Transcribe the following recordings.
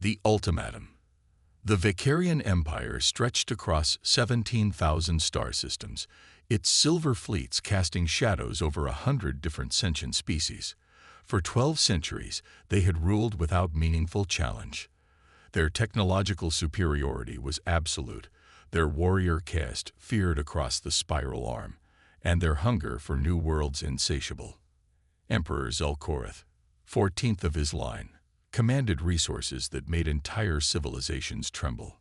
The ultimatum. The Vicarian Empire stretched across 17,000 star systems, its silver fleets casting shadows over 100 different sentient species. For 12 centuries, they had ruled without meaningful challenge. Their technological superiority was absolute, their warrior caste feared across the spiral arm, and their hunger for new worlds insatiable. Emperor Zelkorath, 14th of his line, commanded resources that made entire civilizations tremble.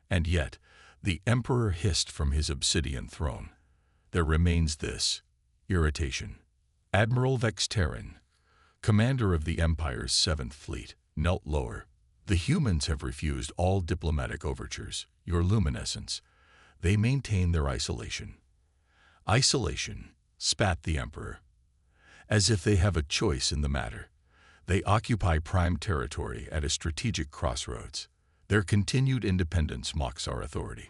And yet, the emperor hissed from his obsidian throne. There remains this: irritation. Admiral Vextarin, commander of the Empire's 7th Fleet, knelt lower. The humans have refused all diplomatic overtures, your luminescence. They maintain their isolation. Isolation, spat the Emperor. As if they have a choice in the matter. They occupy prime territory at a strategic crossroads. Their continued independence mocks our authority.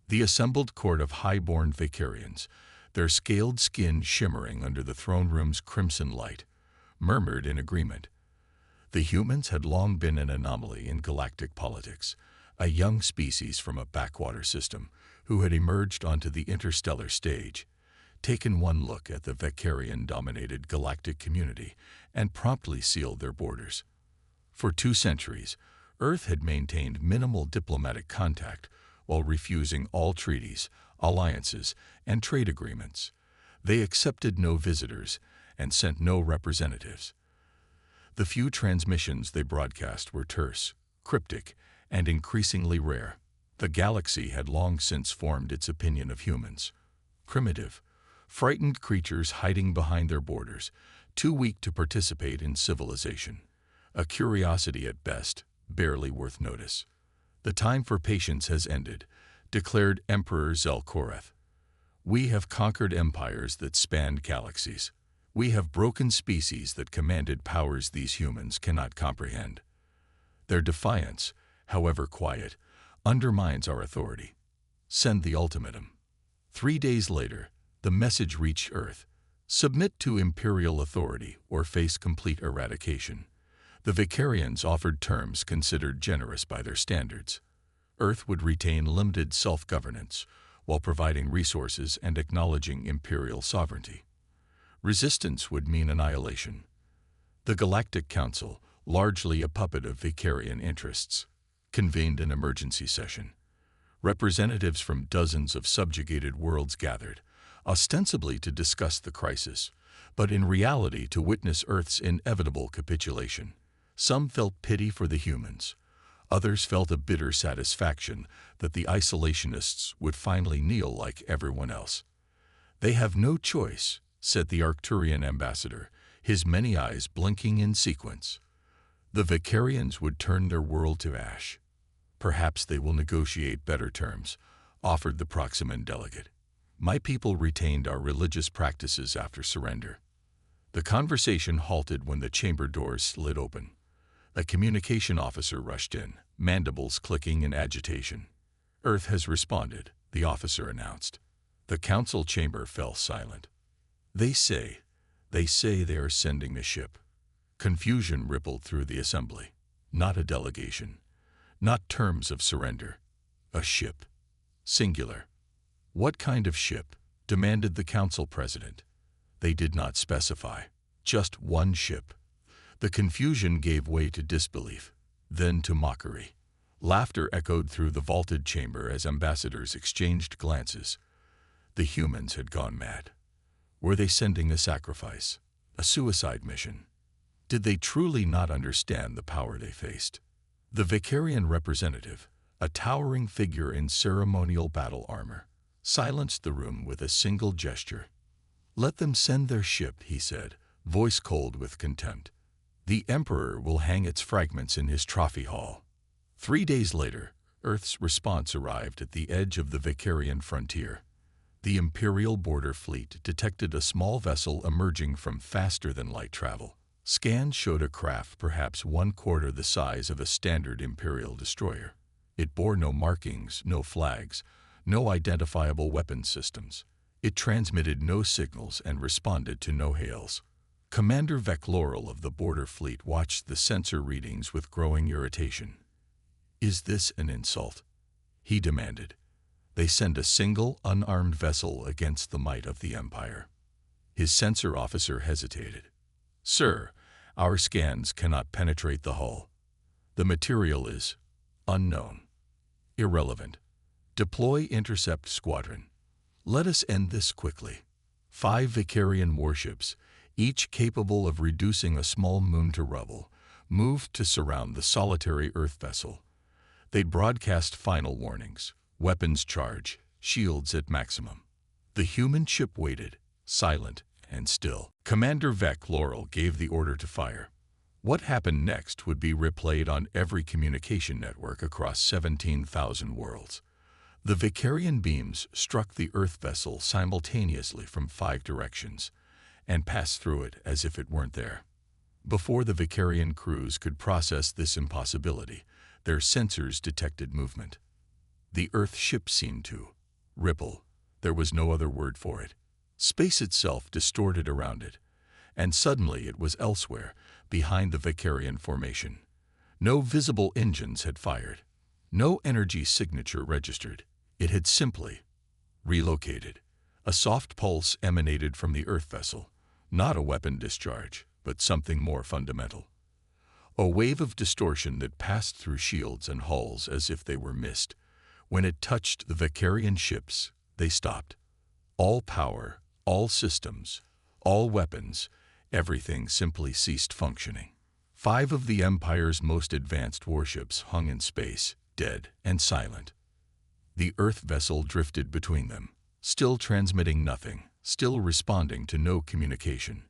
The assembled court of high-born Vicarians, their scaled skin shimmering under the throne room's crimson light, murmured in agreement. The humans had long been an anomaly in galactic politics, a young species from a backwater system who had emerged onto the interstellar stage, taken one look at the Vicarian-dominated galactic community, and promptly sealed their borders. For 2 centuries, Earth had maintained minimal diplomatic contact while refusing all treaties, alliances, and trade agreements. They accepted no visitors and sent no representatives. The few transmissions they broadcast were terse, cryptic, and increasingly rare. The galaxy had long since formed its opinion of humans: primitive, frightened creatures hiding behind their borders, too weak to participate in civilization. A curiosity at best, barely worth notice. The time for patience has ended, declared Emperor Zelkorath. We have conquered empires that spanned galaxies. We have broken species that commanded powers these humans cannot comprehend. Their defiance, however quiet, undermines our authority. Send the ultimatum. 3 days later, the message reached Earth: submit to imperial authority or face complete eradication. The Vicarians offered terms considered generous by their standards. Earth would retain limited self-governance while providing resources and acknowledging imperial sovereignty. Resistance would mean annihilation. The Galactic Council, largely a puppet of Vicarian interests, convened an emergency session. Representatives from dozens of subjugated worlds gathered, ostensibly to discuss the crisis, but in reality to witness Earth's inevitable capitulation. Some felt pity for the humans. Others felt a bitter satisfaction that the isolationists would finally kneel like everyone else. They have no choice, said the Arcturian ambassador, his many eyes blinking in sequence. The Vicarians would turn their world to ash. Perhaps they will negotiate better terms, offered the Proximan delegate. My people retained our religious practices after surrender. The conversation halted when the chamber doors slid open. A communication officer rushed in, mandibles clicking in agitation. Earth has responded, the officer announced. The council chamber fell silent. They say they are sending a ship. Confusion rippled through the assembly. Not a delegation. Not terms of surrender. A ship. Singular. What kind of ship? Demanded the council president. They did not specify. Just one ship. The confusion gave way to disbelief, then to mockery. Laughter echoed through the vaulted chamber as ambassadors exchanged glances. The humans had gone mad. Were they sending a sacrifice? A suicide mission? Did they truly not understand the power they faced? The Vicarian representative, a towering figure in ceremonial battle armor, silenced the room with a single gesture. Let them send their ship, he said, voice cold with contempt. The Emperor will hang its fragments in his trophy hall. 3 days later, Earth's response arrived at the edge of the Vicarian frontier. The Imperial Border Fleet detected a small vessel emerging from faster-than-light travel. Scans showed a craft perhaps 1/4 the size of a standard Imperial destroyer. It bore no markings, no flags, no identifiable weapon systems. It transmitted no signals and responded to no hails. Commander Vecloral of the Border Fleet watched the sensor readings with growing irritation. "Is this an insult?" he demanded. "They send a single, unarmed vessel against the might of the Empire." His sensor officer hesitated. "Sir, our scans cannot penetrate the hull. The material is unknown, irrelevant. Deploy intercept squadron. Let us end this quickly." 5 Vicarian warships, each capable of reducing a small moon to rubble, moved to surround the solitary Earth vessel. They'd broadcast final warnings: weapons charge, shields at maximum. The human ship waited, silent and still. Commander Vec Laurel gave the order to fire. What happened next would be replayed on every communication network across 17,000 worlds. The Vicarian beams struck the Earth vessel simultaneously from 5 directions and passed through it as if it weren't there. Before the Vicarian crews could process this impossibility, their sensors detected movement. The Earth ship seemed to ripple. There was no other word for it. Space itself distorted around it, and suddenly it was elsewhere, behind the Vicarian formation. No visible engines had fired. No energy signature registered. It had simply relocated. A soft pulse emanated from the Earth vessel, not a weapon discharge, but something more fundamental. A wave of distortion that passed through shields and hulls as if they were mist. When it touched the Vicarian ships, they stopped. All power, all systems, all weapons, everything simply ceased functioning. 5 of the Empire's most advanced warships hung in space, dead and silent. The Earth vessel drifted between them, still transmitting nothing, still responding to no communication.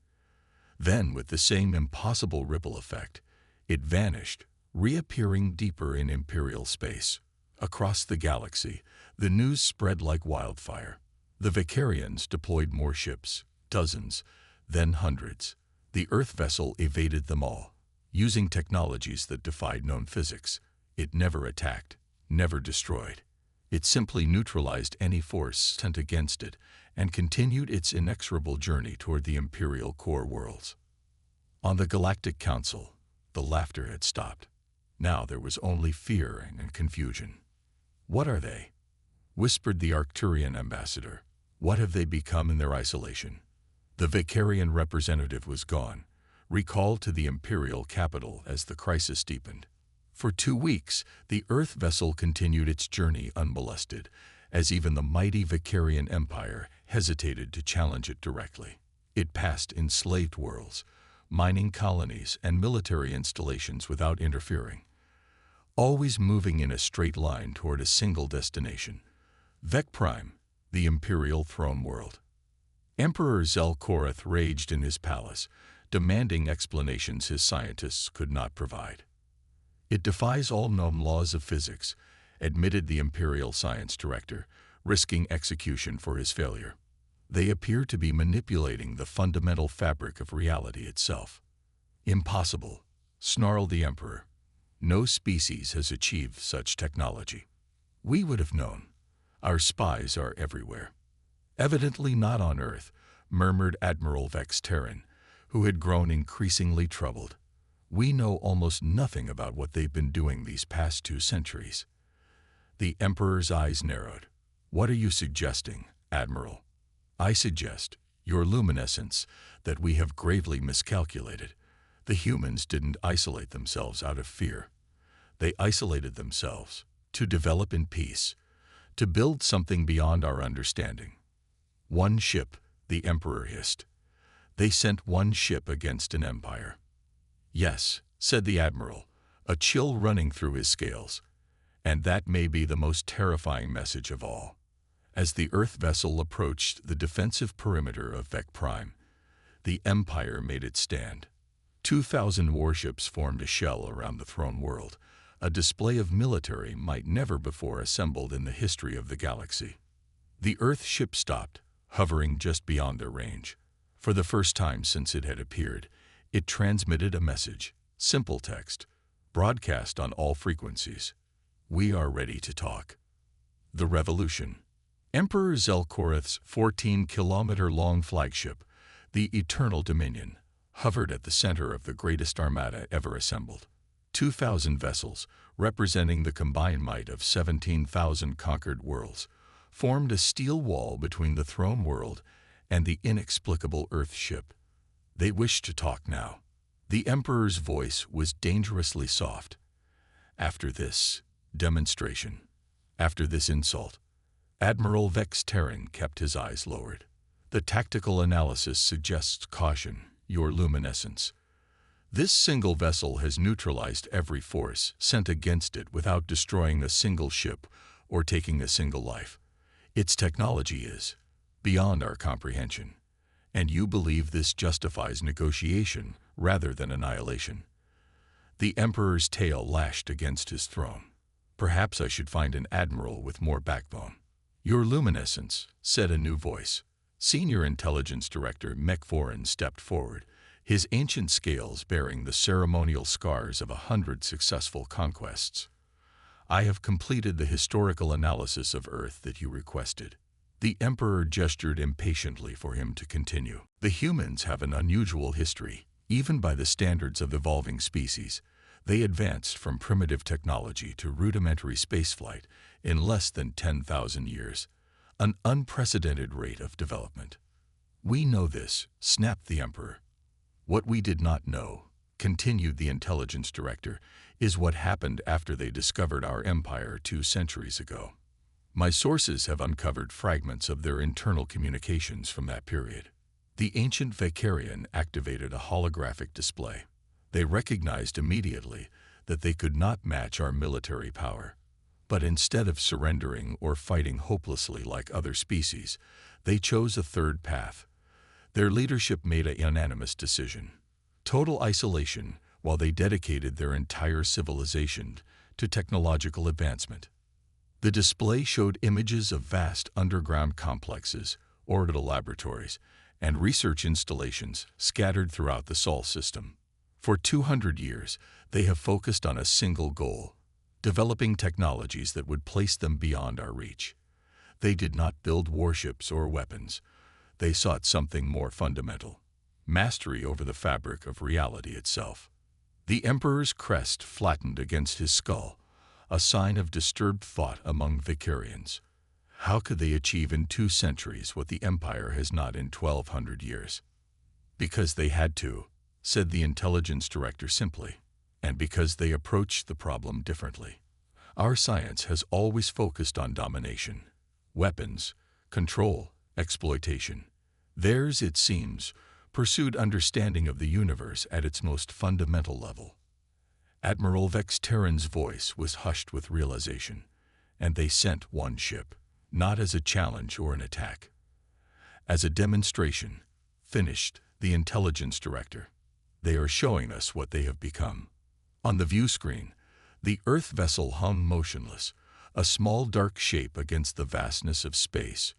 Then, with the same impossible ripple effect, it vanished, reappearing deeper in Imperial space. Across the galaxy, the news spread like wildfire. The Vicarians deployed more ships, dozens, then hundreds. The Earth vessel evaded them all, using technologies that defied known physics. It never attacked, never destroyed. It simply neutralized any force sent against it and continued its inexorable journey toward the Imperial core worlds. On the Galactic Council, the laughter had stopped. Now there was only fear and confusion. "What are they?" whispered the Arcturian ambassador. "What have they become in their isolation?" The Vicarian representative was gone, recalled to the Imperial capital as the crisis deepened. For 2 weeks, the Earth vessel continued its journey unmolested, as even the mighty Vicarian Empire hesitated to challenge it directly. It passed enslaved worlds, mining colonies, and military installations without interfering, always moving in a straight line toward a single destination: Vec Prime, the Imperial throne world. Emperor Zelkorath raged in his palace, demanding explanations his scientists could not provide. "It defies all known laws of physics," admitted the Imperial Science Director, risking execution for his failure. "They appear to be manipulating the fundamental fabric of reality itself." "Impossible," snarled the Emperor. "No species has achieved such technology." "We would have known. Our spies are everywhere." "Evidently not on Earth," murmured Admiral Vex Terran, who had grown increasingly troubled. "We know almost nothing about what they've been doing these past 2 centuries. The Emperor's eyes narrowed. "What are you suggesting, Admiral?" "I suggest, your luminescence, that we have gravely miscalculated. The humans didn't isolate themselves out of fear. They isolated themselves to develop in peace, to build something beyond our understanding." "1 ship," the Emperor hissed. "They sent 1 ship against an empire." "Yes," said the Admiral, a chill running through his scales. "And that may be the most terrifying message of all." As the Earth vessel approached the defensive perimeter of Vec Prime, the Empire made its stand. 2,000 warships formed a shell around the throne world, a display of military might never before assembled in the history of the galaxy. The Earth ship stopped, hovering just beyond their range. For the first time since it had appeared, it transmitted a message, simple text, broadcast on all frequencies. "We are ready to talk." The revolution. Emperor Zelkorath's 14-kilometer-long flagship, the Eternal Dominion, hovered at the center of the greatest armada ever assembled. 2,000 vessels, representing the combined might of 17,000 conquered worlds, formed a steel wall between the throne world and the inexplicable Earth ship. They wished to talk now. The Emperor's voice was dangerously soft. After this demonstration, after this insult, Admiral Vex Terran kept his eyes lowered. The tactical analysis suggests caution, your luminescence. This single vessel has neutralized every force sent against it without destroying a single ship or taking a single life. Its technology is beyond our comprehension, and you believe this justifies negotiation rather than annihilation. The Emperor's tail lashed against his throne. Perhaps I should find an admiral with more backbone. Your luminescence, said a new voice. Senior Intelligence Director Mekforin stepped forward, his ancient scales bearing the ceremonial scars of 100 successful conquests. I have completed the historical analysis of Earth that you requested. The Emperor gestured impatiently for him to continue. The humans have an unusual history. Even by the standards of evolving species, they advanced from primitive technology to rudimentary spaceflight in less than 10,000 years, an unprecedented rate of development. We know this, snapped the Emperor. What we did not know, continued the Intelligence Director, is what happened after they discovered our empire 2 centuries ago. My sources have uncovered fragments of their internal communications from that period. The ancient Vakarian activated a holographic display. They recognized immediately that they could not match our military power. But instead of surrendering or fighting hopelessly like other species, they chose a third path. Their leadership made a unanimous decision: total isolation, while they dedicated their entire civilization to technological advancement. The display showed images of vast underground complexes, orbital laboratories, and research installations scattered throughout the Sol system. For 200 years, they have focused on a single goal: developing technologies that would place them beyond our reach. They did not build warships or weapons. They sought something more fundamental: mastery over the fabric of reality itself. The Emperor's crest flattened against his skull, a sign of disturbed thought among Vicarians. How could they achieve in 2 centuries what the Empire has not in 1,200 years? Because they had to, said the Intelligence Director simply, and because they approached the problem differently. Our science has always focused on domination, weapons, control, exploitation. Theirs, it seems, pursued understanding of the universe at its most fundamental level. Admiral Vex Terran's voice was hushed with realization, and they sent one ship, not as a challenge or an attack. As a demonstration, finished the Intelligence Director. They are showing us what they have become. On the view screen, the Earth vessel hung motionless, a small dark shape against the vastness of space,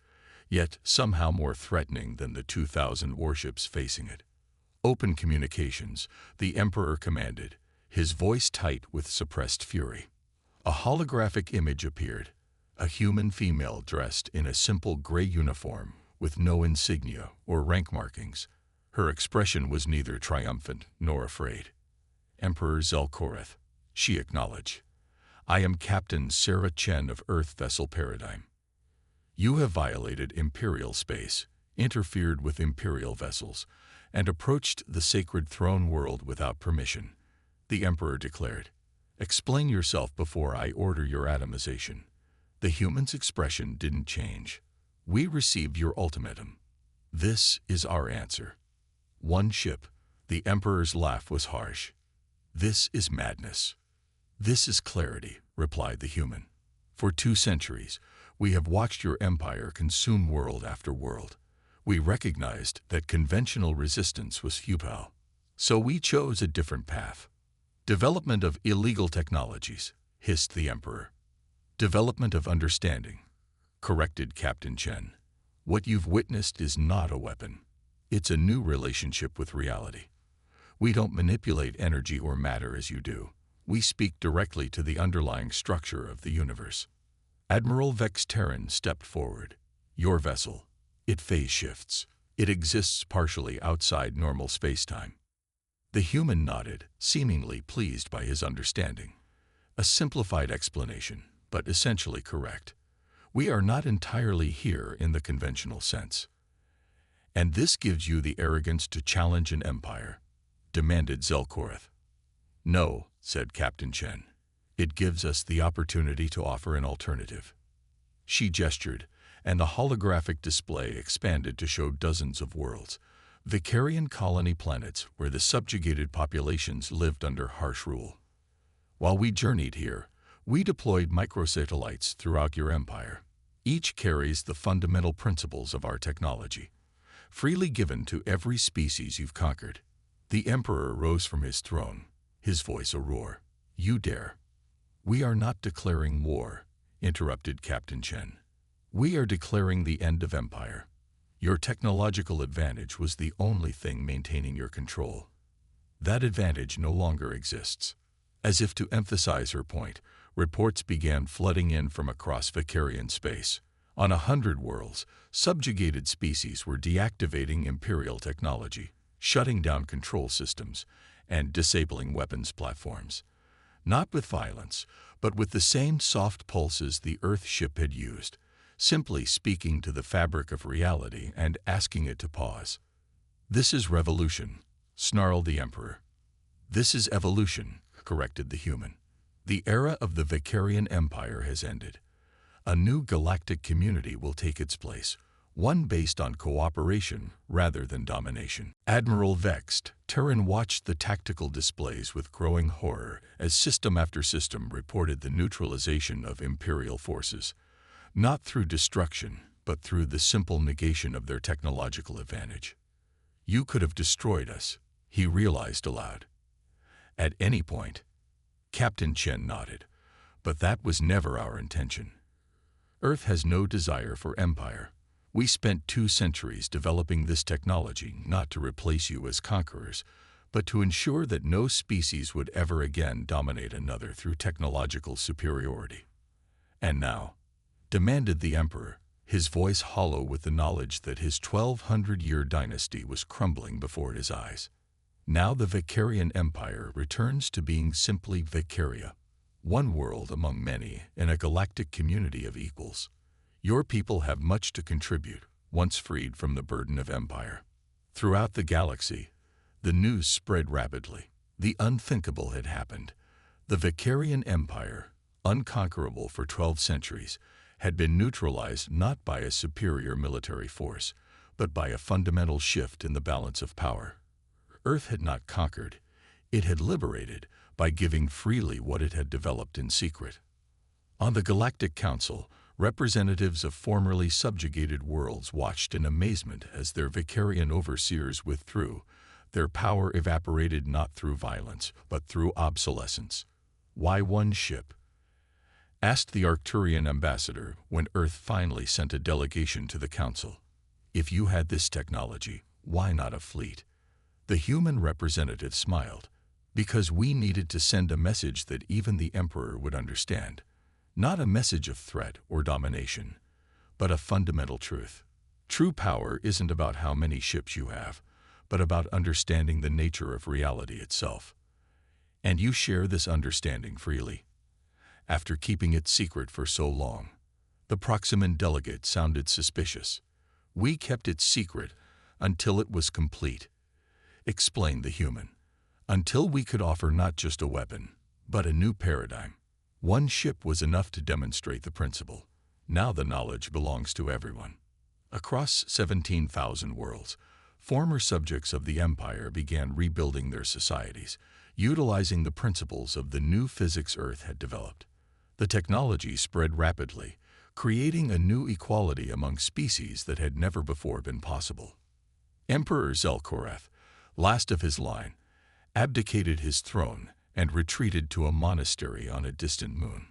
yet somehow more threatening than the 2,000 warships facing it. Open communications, the Emperor commanded, his voice tight with suppressed fury. A holographic image appeared, a human female dressed in a simple gray uniform with no insignia or rank markings. Her expression was neither triumphant nor afraid. Emperor Zelkoreth, she acknowledged. I am Captain Sarah Chen of Earth Vessel Paradigm. You have violated Imperial space, interfered with Imperial vessels, and approached the sacred throne world without permission, the Emperor declared. Explain yourself before I order your atomization. The human's expression didn't change. We received your ultimatum. This is our answer. One ship. The Emperor's laugh was harsh. This is madness. This is clarity, replied the human. For 2 centuries, we have watched your empire consume world after world. We recognized that conventional resistance was futile. So we chose a different path. Development of illegal technologies, hissed the Emperor. Development of understanding, corrected Captain Chen. What you've witnessed is not a weapon. It's a new relationship with reality. We don't manipulate energy or matter as you do. We speak directly to the underlying structure of the universe. Admiral Vex Terran stepped forward. Your vessel. It phase shifts. It exists partially outside normal spacetime. The human nodded, seemingly pleased by his understanding. A simplified explanation, but essentially correct. We are not entirely here in the conventional sense. And this gives you the arrogance to challenge an empire, demanded Zelkorath. No, said Captain Chen. It gives us the opportunity to offer an alternative. She gestured, and the holographic display expanded to show dozens of worlds, Vicarian colony planets where the subjugated populations lived under harsh rule. While we journeyed here, we deployed microsatellites throughout your empire. Each carries the fundamental principles of our technology, freely given to every species you've conquered. The Emperor rose from his throne, his voice a roar. You dare. We are not declaring war, interrupted Captain Chen. We are declaring the end of empire. Your technological advantage was the only thing maintaining your control. That advantage no longer exists. As if to emphasize her point, reports began flooding in from across Vicarian space. On 100 worlds, subjugated species were deactivating Imperial technology, shutting down control systems, and disabling weapons platforms. Not with violence, but with the same soft pulses the Earth ship had used, simply speaking to the fabric of reality and asking it to pause. This is revolution, snarled the Emperor. This is evolution, corrected the human. The era of the Vicarian Empire has ended. A new galactic community will take its place, one based on cooperation rather than domination. Admiral vexed, Terran watched the tactical displays with growing horror as system after system reported the neutralization of Imperial forces, not through destruction, but through the simple negation of their technological advantage. You could have destroyed us, he realized aloud. At any point. Captain Chen nodded, but that was never our intention. Earth has no desire for empire. We spent 2 centuries developing this technology not to replace you as conquerors, but to ensure that no species would ever again dominate another through technological superiority. And now, demanded the Emperor, his voice hollow with the knowledge that his 1,200-year dynasty was crumbling before his eyes. Now the Vicarian Empire returns to being simply Vicaria, one world among many in a galactic community of equals. Your people have much to contribute, once freed from the burden of empire. Throughout the galaxy, the news spread rapidly. The unthinkable had happened. The Vicarian Empire, unconquerable for 12 centuries, had been neutralized not by a superior military force, but by a fundamental shift in the balance of power. Earth had not conquered, it had liberated by giving freely what it had developed in secret. On the Galactic Council, representatives of formerly subjugated worlds watched in amazement as their Vicarian overseers withdrew, their power evaporated not through violence, but through obsolescence. Why one ship? Asked the Arcturian ambassador when Earth finally sent a delegation to the Council. If you had this technology, why not a fleet? The human representative smiled. Because we needed to send a message that even the Emperor would understand. Not a message of threat or domination, but a fundamental truth. True power isn't about how many ships you have, but about understanding the nature of reality itself. And you share this understanding freely. After keeping it secret for so long, the Proximan delegate sounded suspicious. We kept it secret until it was complete, explained the human. Until we could offer not just a weapon, but a new paradigm. One ship was enough to demonstrate the principle. Now the knowledge belongs to everyone. Across 17,000 worlds, former subjects of the Empire began rebuilding their societies, utilizing the principles of the new physics Earth had developed. The technology spread rapidly, creating a new equality among species that had never before been possible. Emperor Zelkorath, last of his line, abdicated his throne and retreated to a monastery on a distant moon.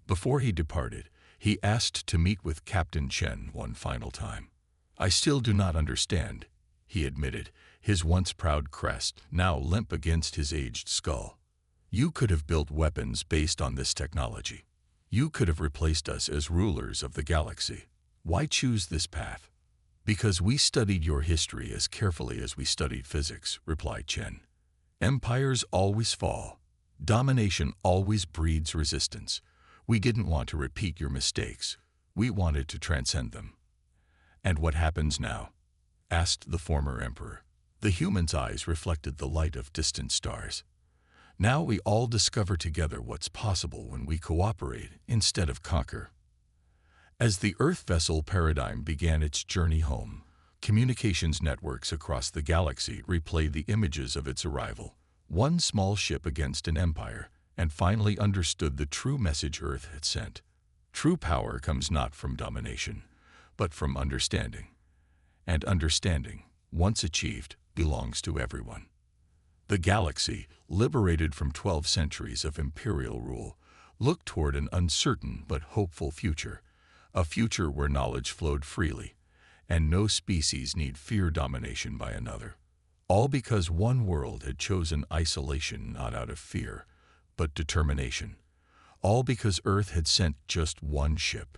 Before he departed, he asked to meet with Captain Chen one final time. I still do not understand, he admitted, his once proud crest now limp against his aged skull. You could have built weapons based on this technology. You could have replaced us as rulers of the galaxy. Why choose this path? Because we studied your history as carefully as we studied physics, replied Chen. Empires always fall. Domination always breeds resistance. We didn't want to repeat your mistakes. We wanted to transcend them. And what happens now? Asked the former emperor. The human's eyes reflected the light of distant stars. Now we all discover together what's possible when we cooperate instead of conquer. As the Earth vessel paradigm began its journey home, communications networks across the galaxy replayed the images of its arrival. One small ship against an empire, and finally understood the true message Earth had sent. True power comes not from domination, but from understanding. And understanding, once achieved, belongs to everyone. The galaxy, liberated from 12 centuries of imperial rule, looked toward an uncertain but hopeful future, a future where knowledge flowed freely, and no species need fear domination by another. All because one world had chosen isolation not out of fear, but determination. All because Earth had sent just one ship.